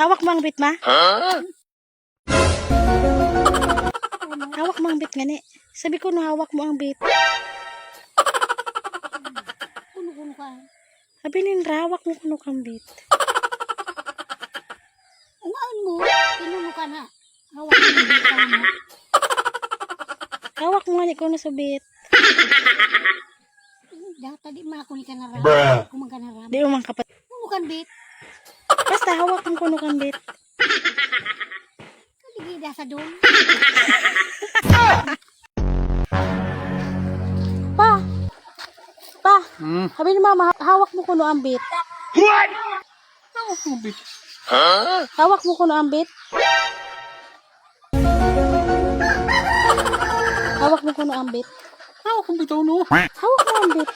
Hawak mo ang bit, ma? Hawak mo ang bit, gani. Sabi ko, no, hawak mo ang bit. Kuno-kuno ka. Sabi nindra, hawak mo kuno kang bit. Ungaan mo, pinuno ka na. Hawak mo yung bitaw mo. Hawak mo nga kuno sa bit. Tadi makakuni ka na ram. Kumang ka na ram. Di umang kapat. Kuno kan bit. Basta hawak mo kuno kang bit. Kaligida sa doon. Pa! Pa! Sabi ni mama, hawak mo kuno ang bit. Hawak mo bit. Hawak mo kuno ang bit. Hawak mo kuno ang bit. Hawak mo bitaw no. Hawak mo ang bit.